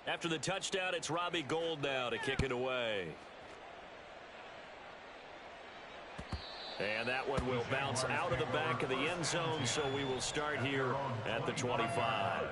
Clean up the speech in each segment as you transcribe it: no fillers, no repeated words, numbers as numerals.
After the touchdown, it's Robbie Gould now to kick it away. And that one will bounce out of the back of the end zone, so we will start here at the 25.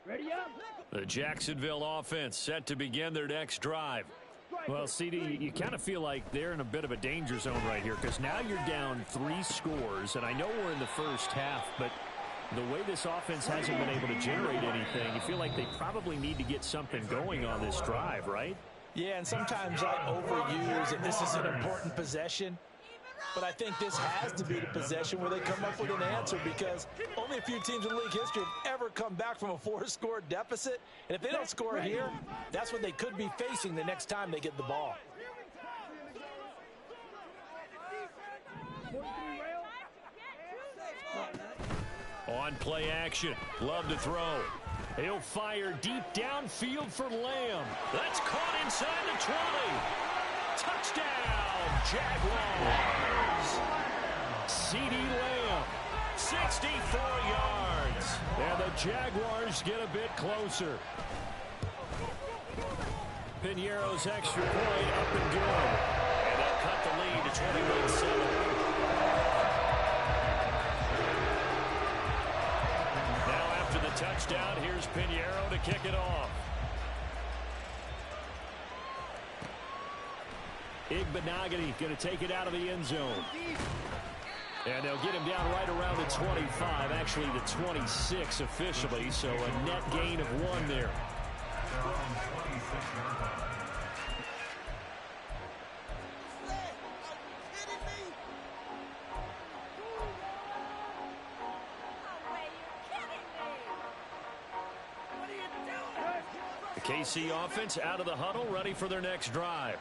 Ready up. The Jacksonville offense set to begin their next drive. Well, CD, you kind of feel like they're in a bit of a danger zone right here because now you're down 3 scores, and I know we're in the first half, but the way this offense hasn't been able to generate anything, you feel like they probably need to get something going on this drive, right? Yeah, and sometimes I overuse that this is an important possession. But I think this has to be the possession where they come up with an answer because only a few teams in league history have ever come back from a 4-score deficit. And if they don't score here, that's what they could be facing the next time they get the ball. On play action, love to throw. He'll fire deep downfield for Lamb. That's caught inside the 20. Touchdown, Jaguars. CeeDee Lamb, 64 yards. And the Jaguars get a bit closer. Piñeiro's extra point up and good. And they'll cut the lead to 21-7. Now after the touchdown, here's Piñeiro to kick it off. Igbenogany going to take it out of the end zone. And they'll get him down right around the 25, actually the 26 officially, so a net gain of 1 there. The KC offense out of the huddle, ready for their next drive.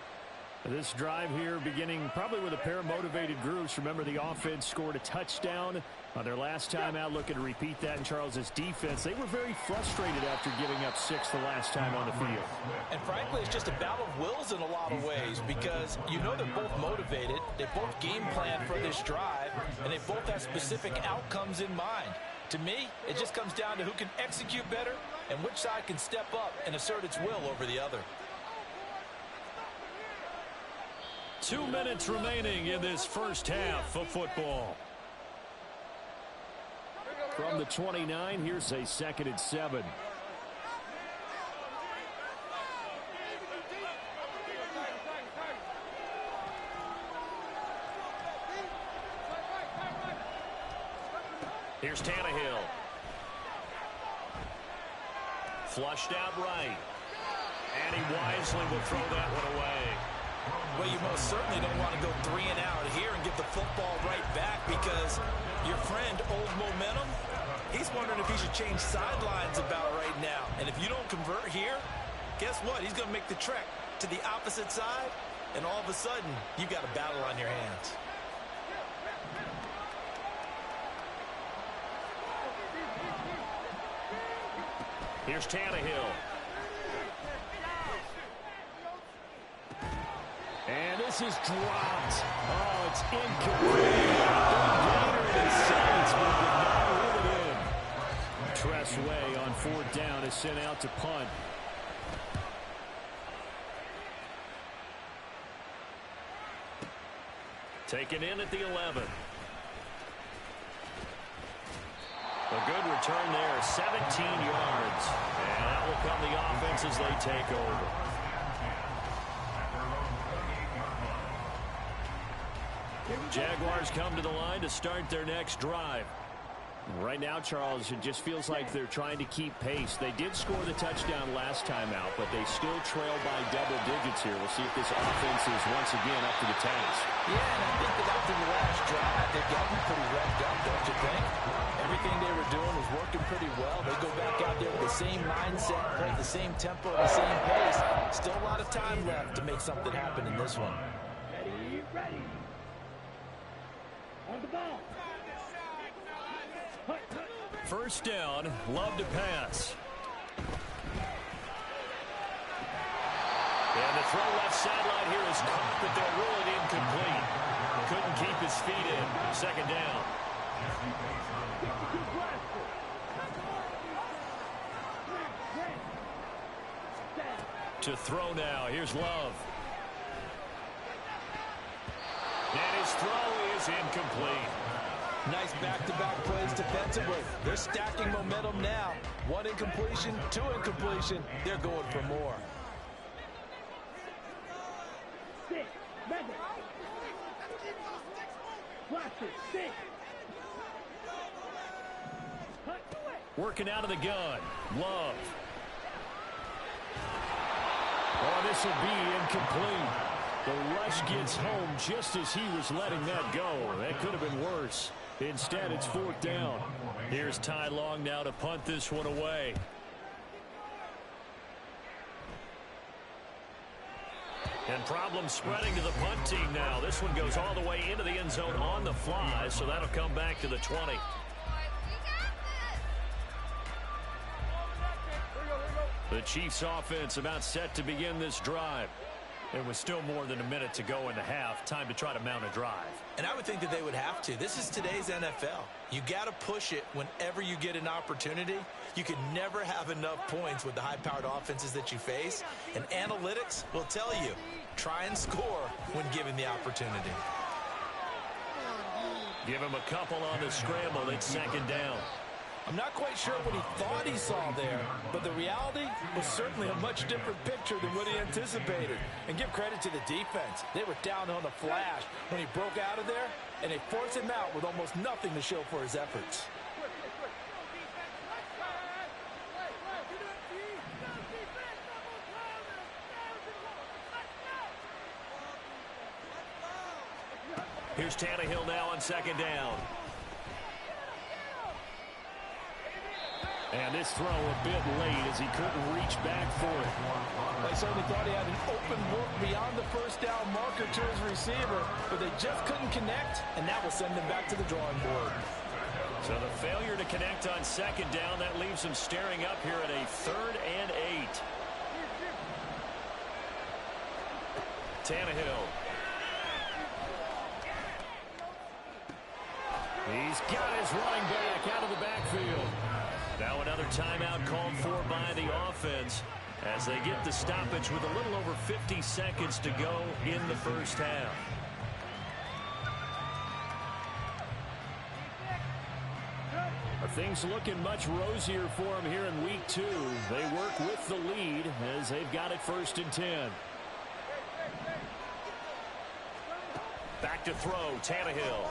This drive here beginning probably with a pair of motivated groups. Remember, the offense scored a touchdown on their last time out. Looking to repeat that in Charles's defense. They were very frustrated after giving up 6 the last time on the field. And frankly, it's just a battle of wills in a lot of ways because you know they're both motivated. They both game plan for this drive, and they both have specific outcomes in mind. To me, it just comes down to who can execute better and which side can step up and assert its will over the other. 2 minutes remaining in this first half of football. From the 29, here's a 2nd and 7. Here's Tannehill. Flushed out right. And he wisely will throw that one away. Well, you most certainly don't want to go 3 and out here and give the football right back because your friend, Old Momentum, he's wondering if he should change sidelines about right now. And if you don't convert here, guess what? He's going to make the trek to the opposite side, and all of a sudden, you've got a battle on your hands. Here's Tannehill. And this is dropped. Oh, it's incomplete. Gainer in sights, but did not reel it in. Tress Way on 4th down is sent out to punt. Taken in at the 11. A good return there, 17 yards. And that will come the offense as they take over. Jaguars come to the line to start their next drive. Right now, Charles, it just feels like they're trying to keep pace. They did score the touchdown last time out, but they still trail by double digits here. We'll see if this offense is once again up to the task. Yeah, and I think that after the last drive, they've gotten pretty revved up, don't you think? Everything they were doing was working pretty well. They go back out there with the same mindset, play the same tempo, the same pace. Still a lot of time left to make something happen in this one. Ready. On the ball. First down, Love to pass. And the throw left sideline here is caught, but they'll rule it incomplete. Couldn't keep his feet in. Second down. To throw now. Here's Love. And his throw is incomplete. Nice back-to-back plays defensively. They're stacking momentum now. One incompletion, two incompletion. They're going for more. Working out of the gun. Love. Oh, this will be incomplete. The rush gets home just as he was letting that go. That could have been worse. Instead, it's fourth down. Here's Ty Long now to punt this one away. And problems spreading to the punt team now. This one goes all the way into the end zone on the fly, so that'll come back to the 20. The Chiefs offense about set to begin this drive. There was still more than a minute to go in the half. Time to try to mount a drive. And I would think that they would have to. This is today's NFL. You got to push it whenever you get an opportunity. You can never have enough points with the high-powered offenses that you face. And analytics will tell you, try and score when given the opportunity. Give him a couple on the scramble. It's second down. I'm not quite sure what he thought he saw there, but the reality was certainly a much different picture than what he anticipated. And give credit to the defense. They were down on the flash when he broke out of there, and they forced him out with almost nothing to show for his efforts. Here's Tannehill now on second down. And this throw a bit late as he couldn't reach back for it. They certainly thought he had an open look beyond the first down marker to his receiver, but they just couldn't connect, and that will send them back to the drawing board. So the failure to connect on second down, that leaves him staring up here at a 3rd and 8. Tannehill. He's got his running back out of the backfield. Now another timeout called for by the offense as they get the stoppage with a little over 50 seconds to go in the first half. Are things looking much rosier for them here in week 2? They work with the lead as they've got it 1st and 10. Back to throw, Tannehill.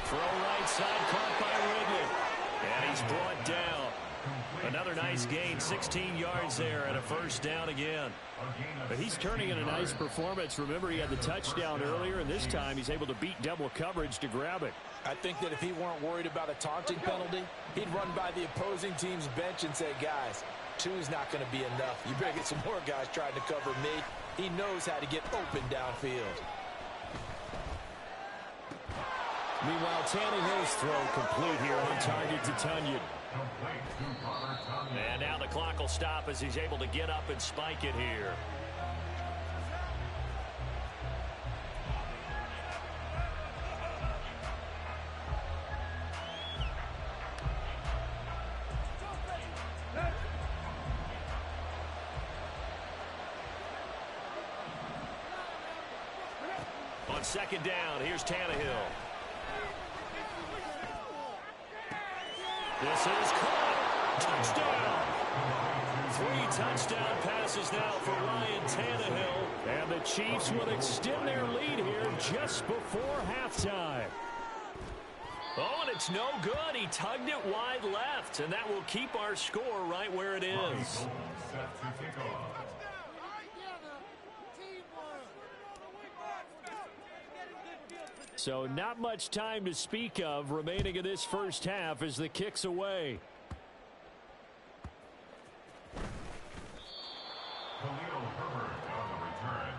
Throw right side, caught by Ridley. And he's brought down. Another nice gain, 16 yards there and a first down again. But he's turning in a nice performance. Remember, he had the touchdown earlier, and this time he's able to beat double coverage to grab it. I think that if he weren't worried about a taunting penalty, he'd run by the opposing team's bench and say, guys, 2 is not going to be enough. You better get some more guys trying to cover me. He knows how to get open downfield. Meanwhile, Tannehill's throw complete here on target to Tunyon. And now the clock will stop as he's able to get up and spike it here. On second down, here's Tannehill. This is caught. Touchdown. 3 touchdown passes now for Ryan Tannehill. And the Chiefs will extend their lead here just before halftime. Oh, and it's no good. He tugged it wide left, and that will keep our score right where it is. So not much time to speak of remaining in this first half as the kick's away. Khalil Herbert on the return.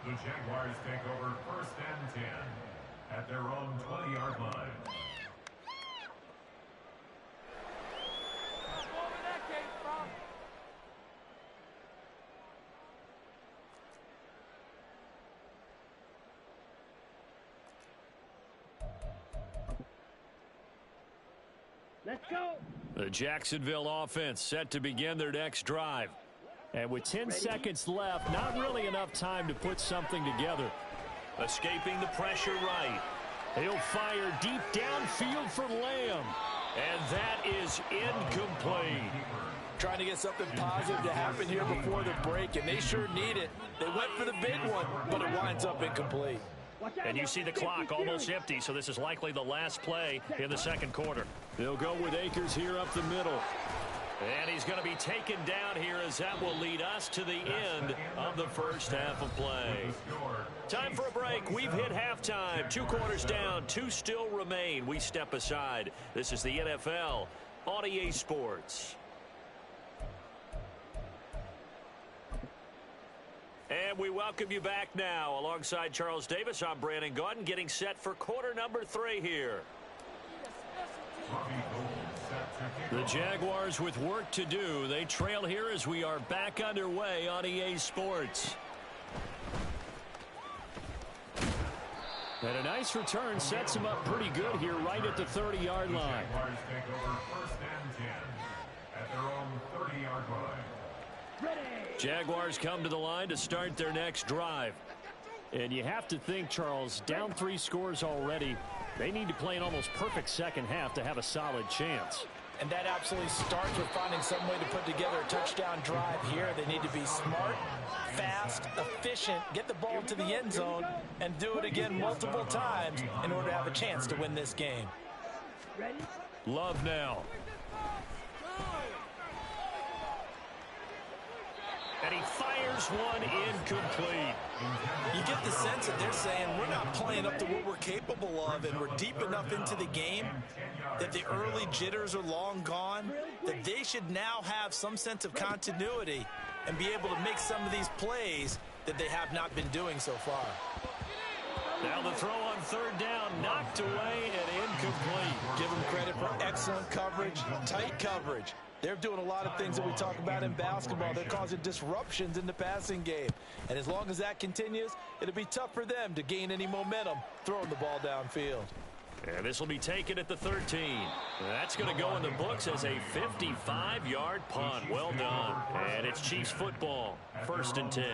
The Jaguars take over 1st and 10. at their own 20-yard line. Let's go. The Jacksonville offense set to begin their next drive. And with 10 seconds left, not really enough time to put something together. Escaping the pressure right. He'll fire deep downfield for Lamb. And that is incomplete. Trying to get something positive to happen here before the break, and they sure need it. They went for the big one, but it winds up incomplete. And you see the clock almost empty, so this is likely the last play in the second quarter. They'll go with Akers here up the middle. And he's going to be taken down here as that will lead us to the end of the first half of play. Time for a break. We've hit halftime. 2 quarters down, 2 still remain. We step aside. This is the NFL on EA Sports. And we welcome you back now. Alongside Charles Davis, I'm Brandon Gaudin, getting set for quarter number 3 here. The Jaguars with work to do. They trail here as we are back underway on EA Sports. And a nice return sets him up pretty good here right at the 30-yard line. Jaguars take over 1st and 10 at their own 30-yard line. Jaguars come to the line to start their next drive. And you have to think, Charles, down 3 scores already. They need to play an almost perfect second half to have a solid chance. And that absolutely starts with finding some way to put together a touchdown drive here. They need to be smart, fast, efficient, get the ball to the end zone, and do it again multiple times in order to have a chance to win this game. Love now. And he fires one incomplete. You get the sense that they're saying we're not playing up to what we're capable of, and we're deep enough into the game that the early jitters are long gone, that they should now have some sense of continuity and be able to make some of these plays that they have not been doing so far. Now the throw on 3rd down, knocked away and incomplete. Give them credit for excellent coverage, tight coverage. They're doing a lot of things that we talk about in basketball. They're causing disruptions in the passing game. And as long as that continues, it'll be tough for them to gain any momentum throwing the ball downfield. And this will be taken at the 13. That's going to go in the books as a 55-yard punt. Well done. And it's Chiefs football. 1st and 10.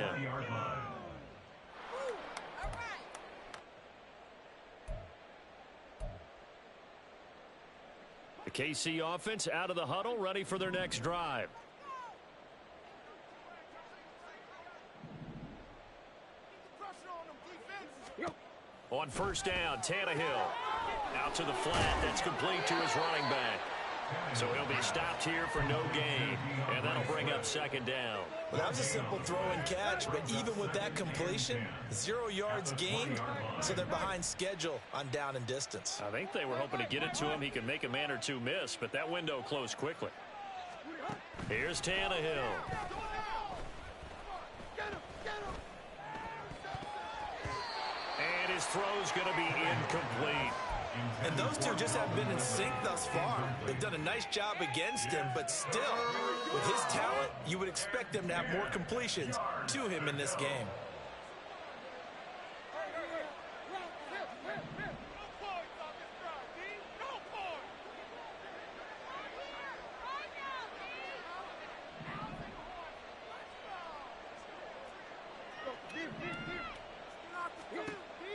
The KC offense out of the huddle, ready for their next drive. On 1st down, Tannehill. Out to the flat. That's complete to his running back. So he'll be stopped here for no gain. And that'll bring up 2nd down. Well, that was a simple throw and catch, but even with that completion, 0 yards gained, so they're behind schedule on down and distance. I think they were hoping to get it to him. He could make a man or 2 miss, but that window closed quickly. Here's Tannehill. And his throw's going to be incomplete. And those two just haven't been in sync thus far. They've done a nice job against him, but still, with his talent, you would expect them to have more completions to him in this game.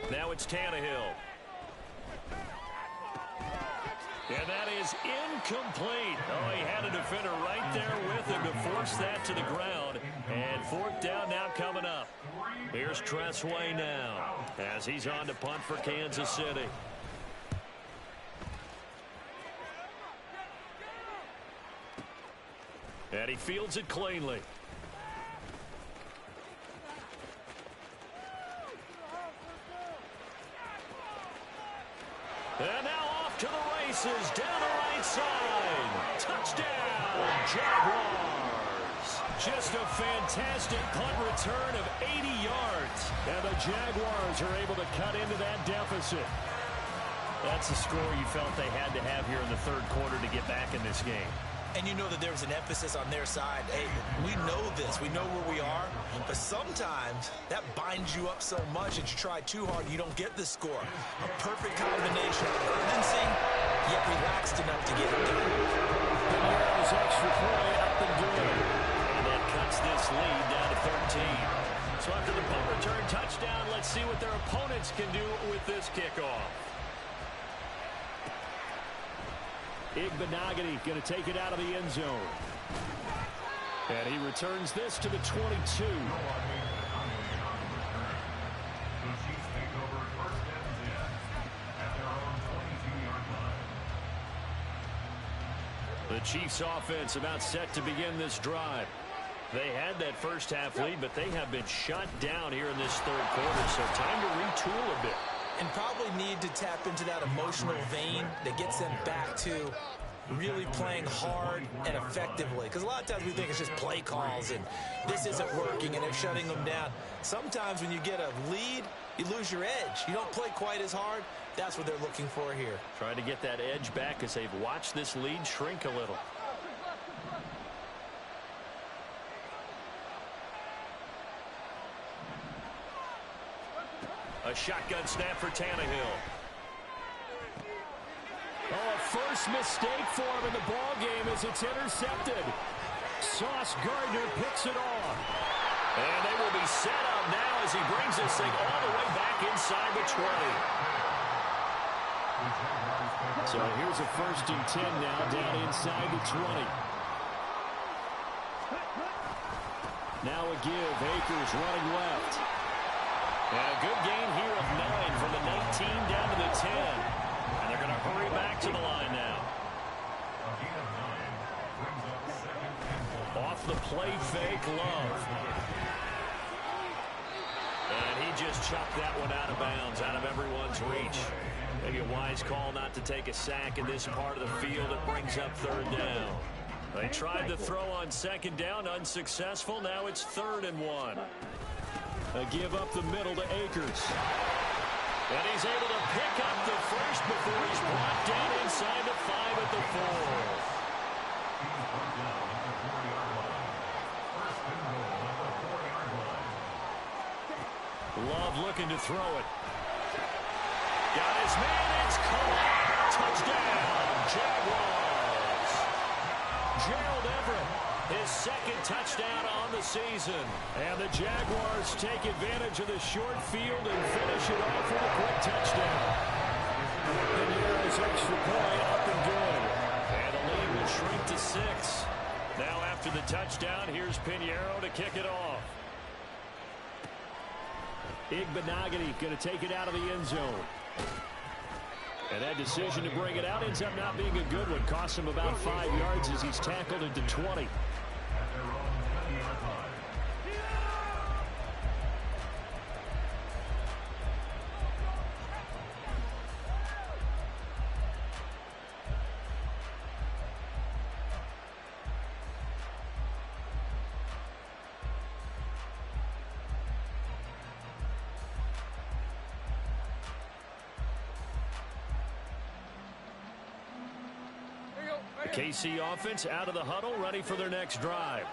Now it's Tannehill. And that is incomplete. Oh, he had a defender right there with him to force that to the ground. And 4th down now coming up. Here's Tressway now as he's on to punt for Kansas City. And he fields it cleanly. And now off to the races, down the right side. Touchdown, Jaguars. Just a fantastic punt return of 80 yards. And the Jaguars are able to cut into that deficit. That's the score you felt they had to have here in the third quarter to get back in this game. And you know that there was an emphasis on their side. Hey, we know this. We know where we are. But sometimes that binds you up so much that you try too hard, you don't get the score. A perfect combination of urgency, yet relaxed enough to get it done. Pinero's extra point up and good. And that cuts this lead down to 13. So after the punt return touchdown, let's see what their opponents can do with this kickoff. Igbenogany going to take it out of the end zone. And he returns this to the 22. The Chiefs take over first and 10 at their own 22-yard line. The Chiefs offense about set to begin this drive. They had that first half lead, but they have been shut down here in this third quarter, so time to retool a bit. And probably need to tap into that emotional vein that gets them back to really playing hard and effectively. Because a lot of times we think it's just play calls and this isn't working and it's shutting them down. Sometimes when you get a lead, you lose your edge. You don't play quite as hard. That's what they're looking for here. Trying to get that edge back as they've watched this lead shrink a little. A shotgun snap for Tannehill. Oh, a first mistake for him in the ball game as it's intercepted. Sauce Gardner picks it off. And they will be set up now as he brings this thing all the way back inside the 20. So here's a 1st and 10 now down inside the 20. Now a give. Akers running left. And a good gain here of 9 from the 19 down to the 10. And they're going to hurry back to the line now. Off the play fake, Love. And he just chucked that one out of bounds, out of everyone's reach. Maybe a wise call not to take a sack in this part of the field. It brings up 3rd down. They tried to throw on 2nd down, unsuccessful. Now it's 3rd and 1. A give up the middle to Akers. And he's able to pick up the first before he's brought down inside the 5 at the 4. Love looking to throw it. Got his man. It's caught. Touchdown, Jaguars. Gerald Everett, his 2nd touchdown on the season. And the Jaguars take advantage of the short field and finish it off with a quick touchdown. Pinero's extra point up and good. And the lead will shrink to 6. Now after the touchdown, here's Pinheiro to kick it off. Igbenogany going to take it out of the end zone. And that decision to bring it out ends up not being a good one. Costs him about 5 yards as he's tackled into 20. The KC offense out of the huddle, ready for their next drive.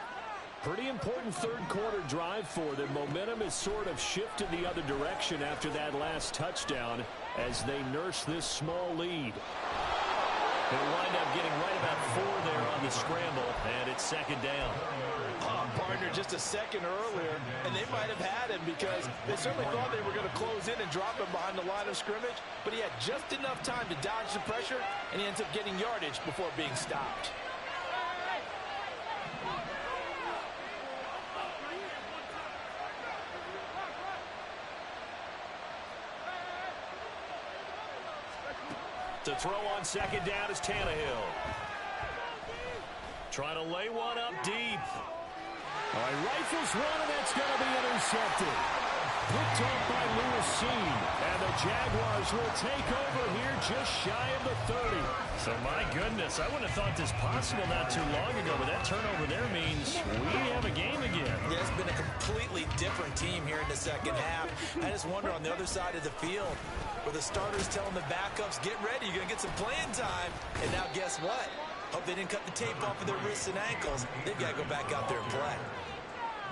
Pretty important third quarter drive for them. Momentum has sort of shifted the other direction after that last touchdown as they nurse this small lead. They'll wind up getting right about 4 there on the scramble, and it's 2nd down. Partner just a second earlier, and they might have had him because they certainly thought they were going to close in and drop him behind the line of scrimmage, but he had just enough time to dodge the pressure, and he ends up getting yardage before being stopped. To throw on 2nd down is Tannehill. Trying to lay one up deep. All right, rifles one, and that's going to be intercepted. Picked off by Lewis. And the Jaguars will take over here just shy of the 30. So, my goodness, I wouldn't have thought this possible not too long ago, but that turnover there means we have a game again. Yeah, it's been a completely different team here in the second half. I just wonder on the other side of the field, where the starters telling the backups, get ready, you're going to get some playing time. And now guess what? Hope they didn't cut the tape off of their wrists and ankles. They've got to go back out there and play.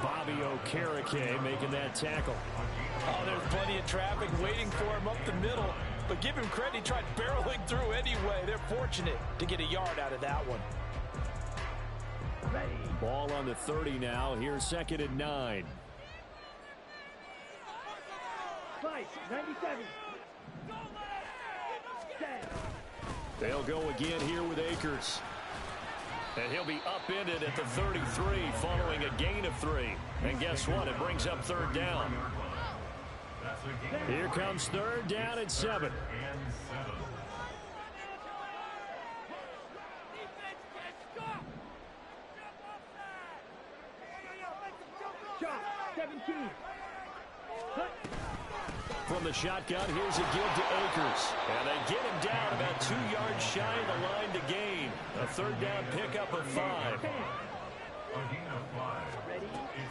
Bobby Okereke making that tackle. Oh, there's plenty of traffic waiting for him up the middle. But give him credit, he tried barreling through anyway. They're fortunate to get a yard out of that one. Ball on the 30 now. Here's 2nd and 9. 97. They'll go again here with Akers. And he'll be upended at the 33 following a gain of 3. And guess what? It brings up 3rd down. Here comes 3rd down and 7. Shot, 17. From the shotgun, here's a give to Akers. And they get him down about 2 yards shy of the line to gain. A 3rd down pickup of 5.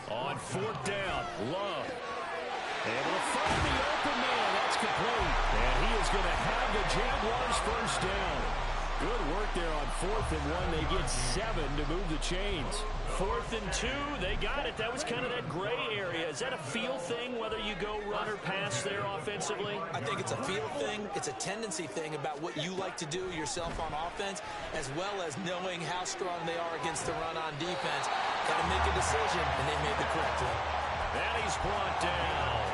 On 4th down, Love. Able to find the open man. That's complete. And he is going to have the Jaguars 1st down. Good work there on 4th and 1. They get 7 to move the chains. 4th and 2, they got it. That was kind of that gray area. Is that a feel thing, whether you go run or pass there offensively? I think it's a feel thing. It's a tendency thing about what you like to do yourself on offense, as well as knowing how strong they are against the run on defense. Got to make a decision, and they made the correct one. And he's brought down.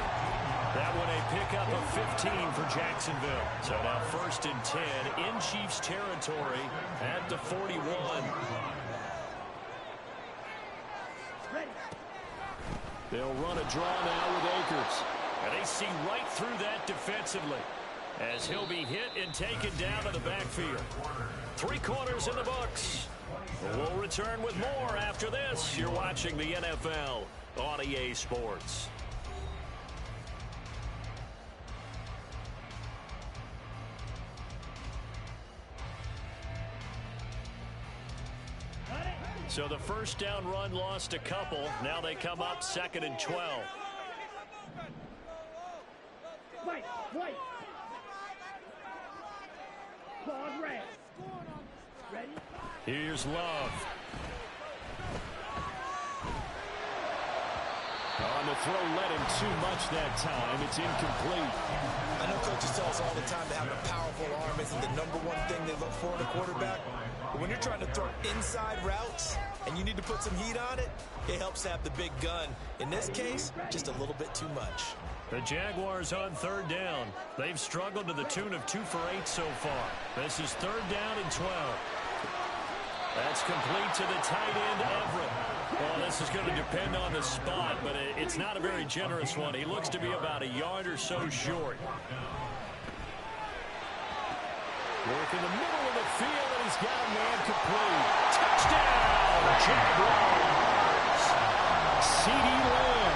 That one a pickup of 15 for Jacksonville. So now 1st and 10 in Chiefs territory at the 41. They'll run a draw now with Akers. And they see right through that defensively as he'll be hit and taken down to the backfield. 3 quarters in the books. We'll return with more after this. You're watching the NFL on EA Sports. So the 1st down run lost a couple. Now they come up 2nd and 12. White. Pause, red. Ready? Here's Love. On the throw, let him too much that time. It's incomplete. I know coaches tell us all the time that having a powerful arm isn't the #1 thing they look for in a quarterback. But when you're trying to throw inside routes and you need to put some heat on it, it helps to have the big gun. In this case, just a little bit too much. The Jaguars on 3rd down. They've struggled to the tune of 2 for 8 so far. This is 3rd down and 12. That's complete to the tight end, Everett. Well, this is going to depend on the spot, but it's not a very generous one. He looks to be about a yard or so short. Work in the middle of the field, and he's got a man complete. Touchdown, Jaguars! CeeDee Lamb.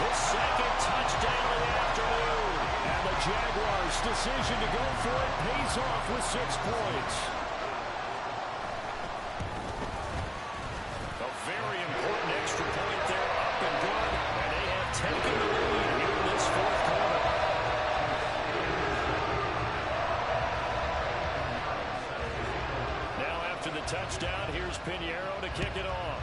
His 2nd touchdown of the afternoon. And the Jaguars' decision to go for it pays off with 6 points. A very important extra point there, up and good. And they have taken the lead here in this 4th quarter. Now after the touchdown, here's Pinheiro to kick it off.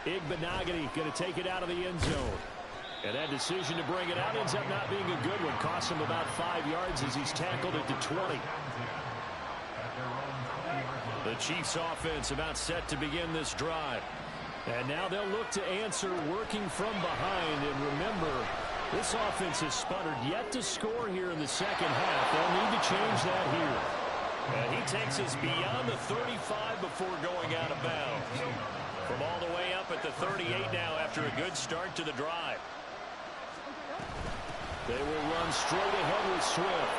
Igbenogany going to take it out of the end zone. And that decision to bring it out ends up not being a good one. Costs him about 5 yards as he's tackled at the 20. The Chiefs offense about set to begin this drive. And now they'll look to answer working from behind. And remember, this offense has sputtered yet to score here in the second half. They'll need to change that here. And he takes us beyond the 35 before going out of bounds. From all the way up at the 38 now after a good start to the drive. They will run straight ahead with Swift.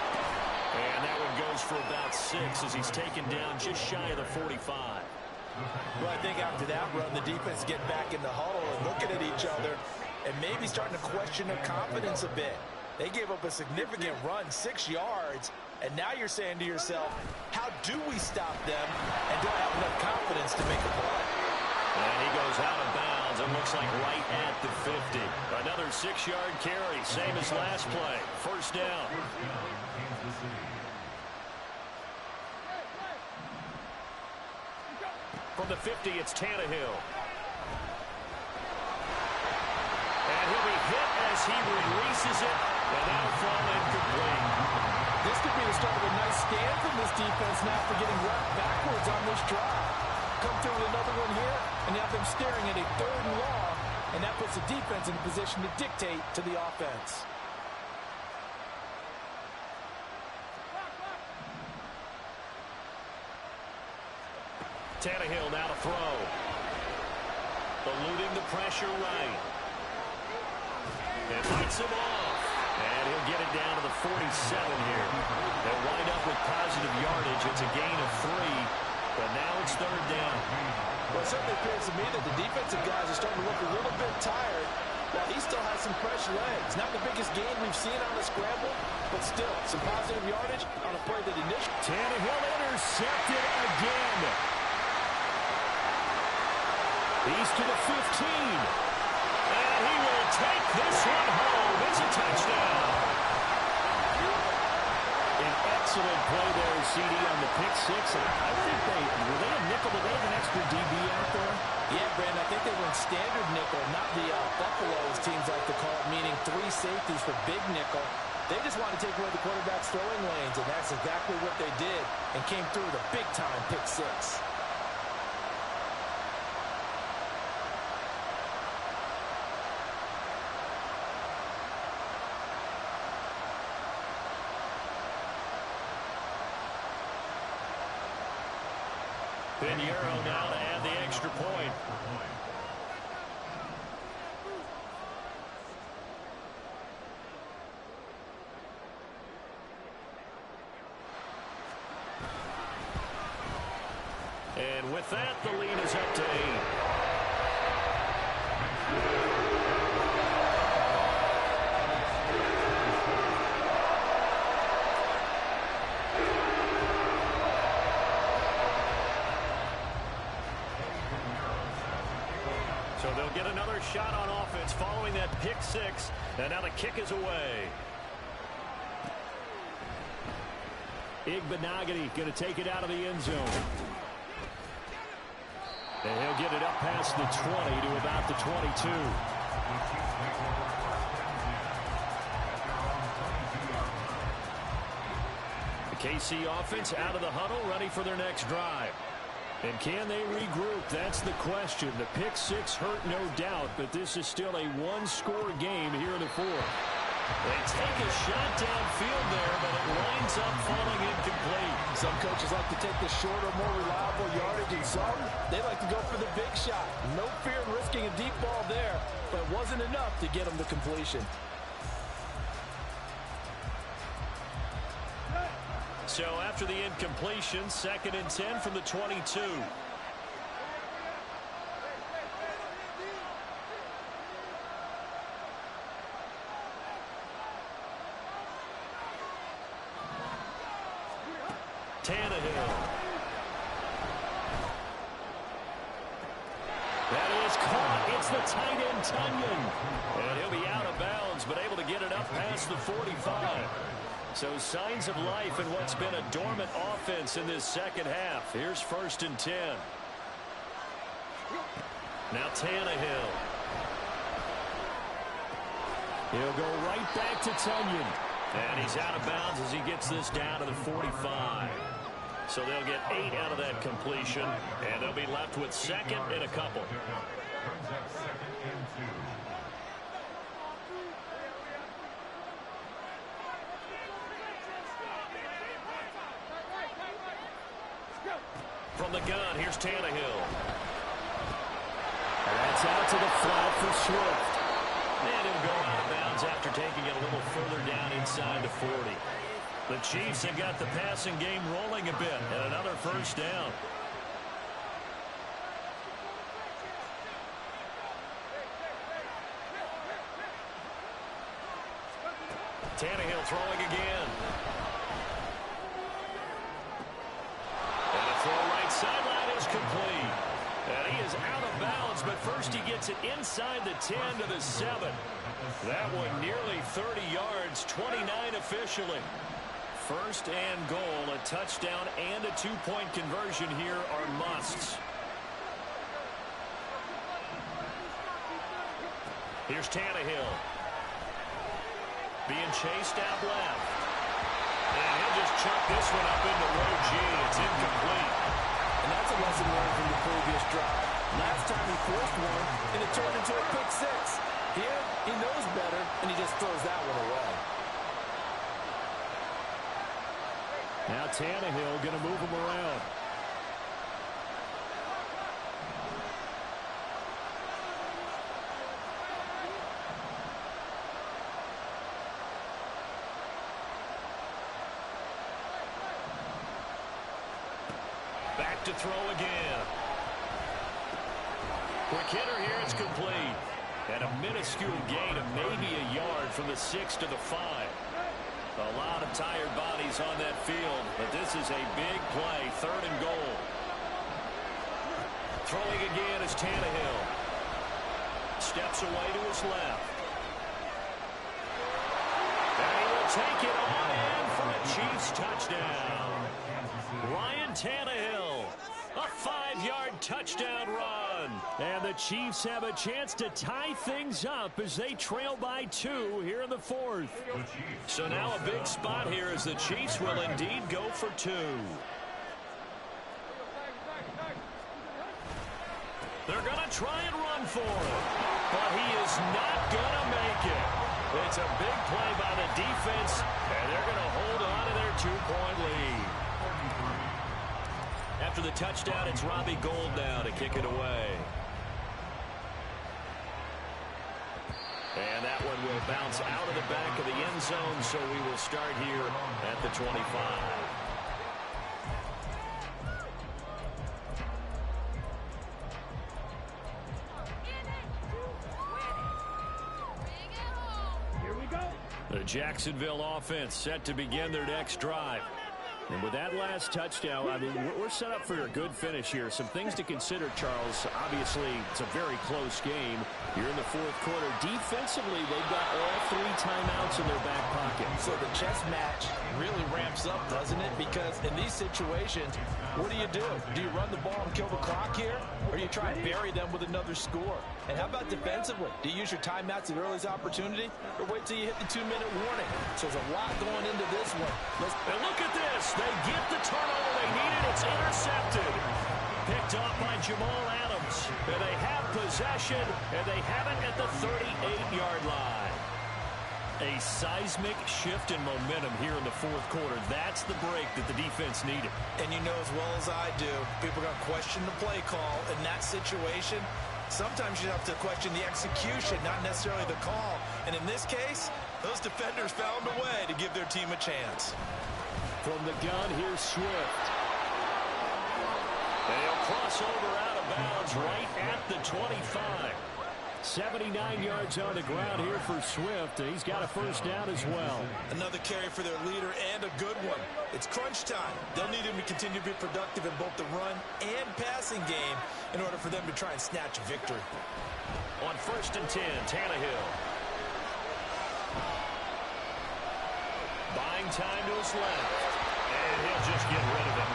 And that one goes for about 6 as he's taken down just shy of the 45. Well, I think after that run, the defense getting back in the huddle and looking at each other and maybe starting to question their confidence a bit. They gave up a significant run, 6 yards, and now you're saying to yourself, how do we stop them and don't have enough confidence to make a play? And he goes out of bounds. It looks like right at the 50. Another 6-yard carry, same as last play. First down. From the 50, it's Tannehill. And he'll be hit as he releases it, and that'll fall incomplete. This could be the start of a nice stand from this defense now for getting wrapped backwards on this drive. Come through with another one here, and you have them staring at a 3rd and long, and that puts the defense in a position to dictate to the offense. Tannehill now to throw. Eluding the pressure right. And fights him off. And he'll get it down to the 47 here. They'll wind up with positive yardage. It's a gain of 3. But now it's 3rd down. Well, it certainly appears to me that the defensive guys are starting to look a little bit tired while he still has some fresh legs. Not the biggest gain we've seen on a scramble, but still some positive yardage on a play that initially. Tannehill intercepted again. He's to the 15. And he will take this one home. It's a touchdown. An excellent play there, CD, on the pick 6. And I think were they a nickel? Did they have an extra DB out there? Yeah, Brandon, I think they were in standard nickel, not the Buffalo, as teams like to call it, meaning 3 safeties for big nickel. They just want to take away the quarterback's throwing lanes, and that's exactly what they did and came through with a big-time pick 6. Pinheiro now to add the extra point. And with that, the lead is up to 8. So they'll get another shot on offense following that pick 6. And now the kick is away. Igbenogany going to take it out of the end zone. And he'll get it up past the 20 to about the 22. The KC offense out of the huddle, ready for their next drive. And can they regroup? That's the question. The pick 6 hurt, no doubt, but this is still a 1-score game here in the 4th. They take a shot downfield there, but it winds up falling incomplete. Some coaches like to take the shorter, more reliable yardage, and some, they like to go for the big shot. No fear in risking a deep ball there, but it wasn't enough to get them to completion. So after the incompletion, 2nd and 10 from the 22. Tannehill. That is caught. It's the tight end, Tunyon. And he'll be out of bounds, but able to get it up past the 45. So signs of life in what's been a dormant offense in this 2nd half. Here's 1st and 10. Now Tannehill. He'll go right back to Tunyon. And he's out of bounds as he gets this down to the 45. So they'll get 8 out of that completion, and they'll be left with 2nd and a couple. From the gun, here's Tannehill. And that's out to the flat for Swift. And he'll go out of bounds after taking it a little further down inside the 40. The Chiefs have got the passing game rolling a bit, and another 1st down. Tannehill throwing again. And a throw right sideline is complete. And he is out of bounds, but first he gets it inside the 10 to the 7. That one nearly 30 yards, 29 officially. First and goal, a touchdown and a two-point conversion here are musts. Here's Tannehill. Being chased out left. And he'll just chuck this one up into low G. It's incomplete. And that's a lesson learned from the previous drive. Last time he forced one, and it turned into a pick six. Here, he knows better, and he just throws that one away. Now Tannehill going to move him around. Back to throw again. Quick hitter here, it's complete. And a minuscule gain of maybe a yard from the 6 to the 5. A lot of tired bodies on that field, but this is a big play, third and goal. Throwing again is Tannehill. Steps away to his left. And he will take it on in for a Chiefs touchdown. Ryan Tannehill, a 5-yard touchdown run. And the Chiefs have a chance to tie things up as they trail by 2 here in the 4th. So now a big spot here as the Chiefs will indeed go for 2. They're going to try and run for it, but he is not going to make it. It's a big play by the defense, and they're going to hold on to their 2-point lead. After the touchdown, it's Robbie Gould now to kick it away. And that one will bounce out of the back of the end zone, so we will start here at the 25. Here we go. The Jacksonville offense set to begin their next drive. And with that last touchdown, I mean, we're set up for a good finish here. Some things to consider, Charles. Obviously, it's a very close game. You're in the 4th quarter. Defensively, they've got all 3 timeouts in their back pocket. So the chess match really ramps up, doesn't it? Because in these situations, what do? Do you run the ball and kill the clock here? Or do you try and bury them with another score? And how about defensively? Do you use your timeouts at earliest opportunity? Or wait till you hit the 2-minute warning? So there's a lot going into this one. And look at this. They get the turnover they needed. It's intercepted. Picked off by Jamal Adams. And they have possession, and they have it at the 38-yard line. A seismic shift in momentum here in the 4th quarter. That's the break that the defense needed. And you know as well as I do, people are going to question the play call in that situation. Sometimes you have to question the execution, not necessarily the call. And in this case, those defenders found a way to give their team a chance. From the gun, here's Swift. And he'll cross over out of bounds right at the 25. 79 yards on the ground here for Swift. He's got a first down as well. Another carry for their leader and a good one. It's crunch time. They'll need him to continue to be productive in both the run and passing game in order for them to try and snatch a victory. On 1st and 10, Tannehill. Buying time to his left. And he'll just get rid of it.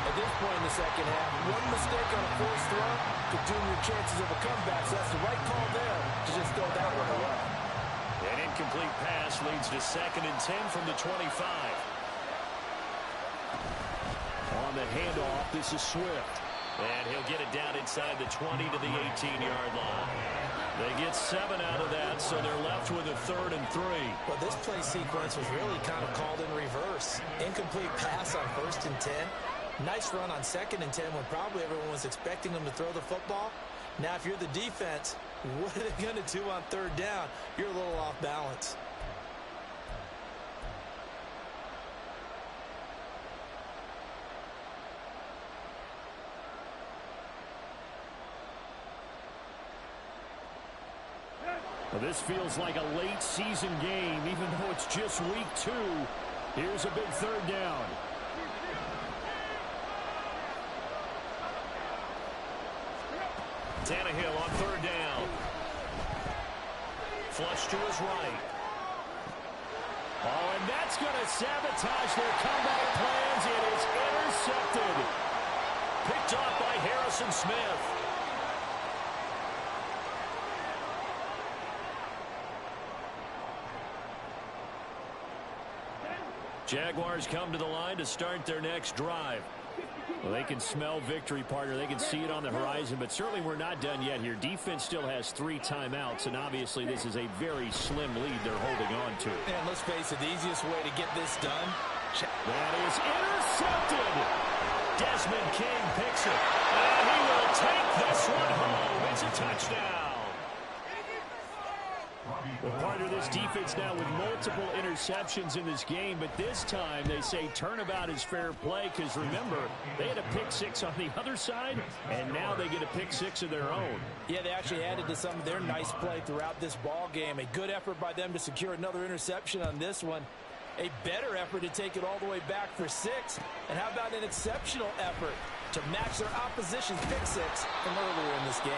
At this point in the second half, one mistake on a forced throw could doom your chances of a comeback. So that's the right call there to just throw that one away. An incomplete pass leads to 2nd and 10 from the 25. On the handoff, this is Swift. And he'll get it down inside the 20 to the 18-yard line. They get 7 out of that, so they're left with a 3rd and 3. Well, this play sequence was really kind of called in reverse. Incomplete pass on 1st and 10. Nice run on 2nd and 10 when probably everyone was expecting them to throw the football. Now, if you're the defense, what are they going to do on 3rd down? You're a little off balance. Well, this feels like a late season game, even though it's just week 2. Here's a big third down. Tannehill on third down. Flush to his right. Oh, and that's going to sabotage their comeback plans. It is intercepted. Picked off by Harrison Smith. Jaguars come to the line to start their next drive. Well, they can smell victory, partner. They can see it on the horizon, but certainly we're not done yet here. Defense still has 3 timeouts, and obviously this is a very slim lead they're holding on to. And let's face it, the easiest way to get this done. That is intercepted. Desmond King picks it, and he will take this one home. It's a touchdown. Well, partner, this defense now with multiple interceptions in this game, but this time they say turnabout is fair play because, remember, they had a pick 6 on the other side, and now they get a pick 6 of their own. Yeah, they actually added to some of their nice play throughout this ball game. A good effort by them to secure another interception on this one. A better effort to take it all the way back for 6. And how about an exceptional effort to match their opposition's pick 6 from earlier in this game?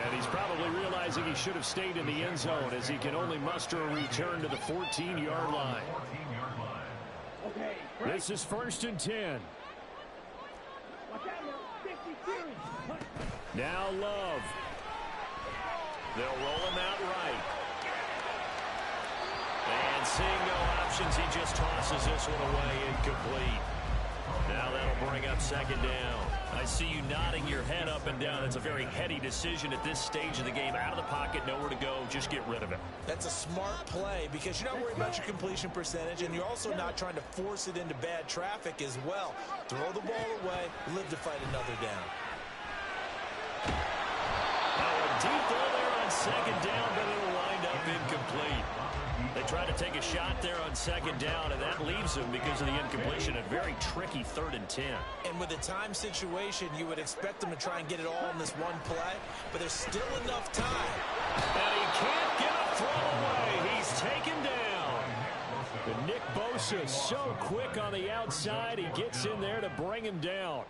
And he's probably realizing he should have stayed in the end zone as he can only muster a return to the 14-yard line. This is 1st and 10. Now Love. They'll roll him out right. And seeing no options, he just tosses this one away, incomplete. Now that'll bring up 2nd down. I see you nodding your head up and down. That's a very heady decision at this stage of the game. Out of the pocket, nowhere to go. Just get rid of it. That's a smart play because you're not worried about your completion percentage, and you're also not trying to force it into bad traffic as well. Throw the ball away, live to fight another down. Oh, a deep ball there on 2nd down, but it'll wind up incomplete. They try to take a shot there on 2nd down, and that leaves them because of the incompletion. A very tricky 3rd and 10. And with a time situation, you would expect them to try and get it all in this one play, but there's still enough time. And he can't get a throw away. He's taken down. But Nick Bosa so quick on the outside. He gets in there to bring him down.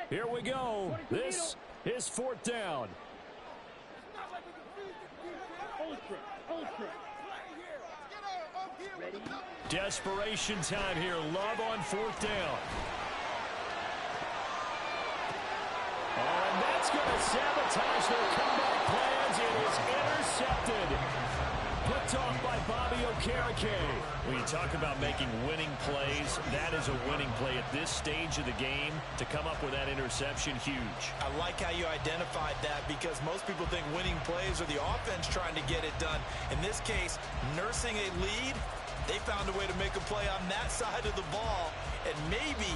Here we go. This is 4th down. Desperation time here. Love on 4th down. Oh, and that's going to sabotage their comeback plans. It is intercepted. Picked off by Bobby Okereke. When you talk about making winning plays, that is a winning play at this stage of the game. To come up with that interception, huge. I like how you identified that because most people think winning plays are the offense trying to get it done. In this case, nursing a lead, they found a way to make a play on that side of the ball and maybe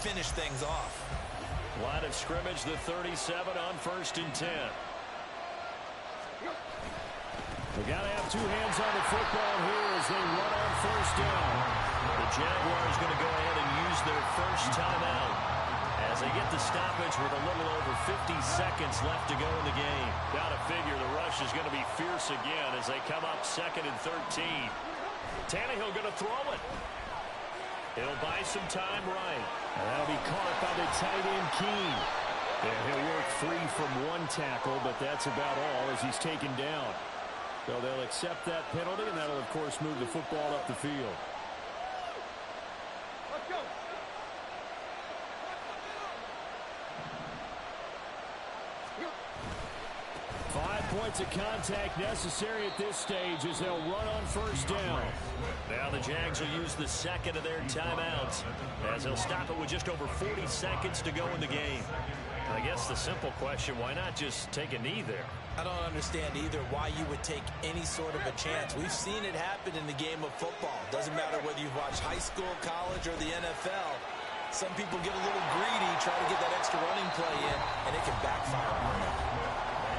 finish things off. Line of scrimmage, the 37 on 1st and 10. We got to have 2 hands on the football here as they run on 1st down. The Jaguars going to go ahead and use their first timeout as they get the stoppage with a little over 50 seconds left to go in the game. Got to figure the rush is going to be fierce again as they come up 2nd and 13. Tannehill going to throw it. He'll buy some time right. And that'll be caught by the tight end Keene. And he'll work free from 1 tackle, but that's about all as he's taken down. So they'll accept that penalty, and that'll, of course, move the football up the field. Let's go. 5 points of contact necessary at this stage as they'll run on 1st down. Now the Jags will use the 2nd of their timeouts as they'll stop it with just over 40 seconds to go in the game. I guess the simple question, why not just take a knee there? I don't understand either why you would take any sort of a chance. We've seen it happen in the game of football. Doesn't matter whether you've watched high school, college, or the NFL. Some people get a little greedy, try to get that extra running play in, and it can backfire on them.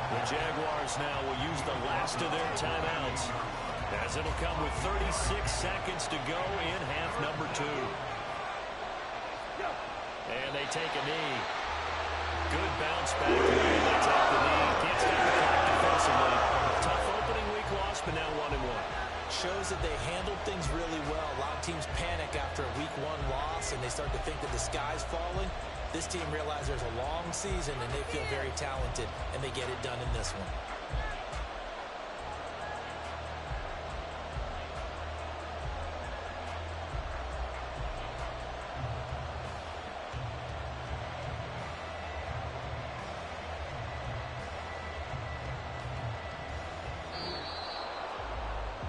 The Jaguars now will use the last of their timeouts as it'll come with 36 seconds to go in half number 2. And they take a knee. Good bounce back. They take the knee. Can't stop the clock defensively. Tough opening week loss start to think that the sky's falling, this team realizes there's a long season and they feel very talented, and they get it done in this one.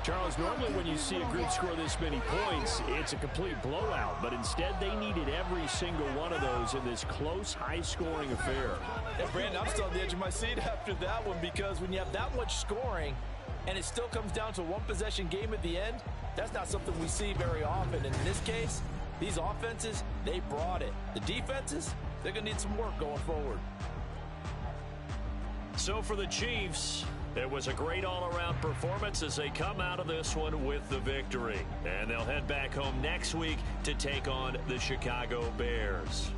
Charles, normally when you see a group score this many points, it's a complete blowout. But instead, they needed every single one of those in this close, high-scoring affair. And Brandon, I'm still on the edge of my seat after that one, because when you have that much scoring and it still comes down to a one-possession game at the end, that's not something we see very often. And in this case, these offenses, they brought it. The defenses, they're going to need some work going forward. So for the Chiefs, it was a great all-around performance as they come out of this one with the victory. And they'll head back home next week to take on the Chicago Bears.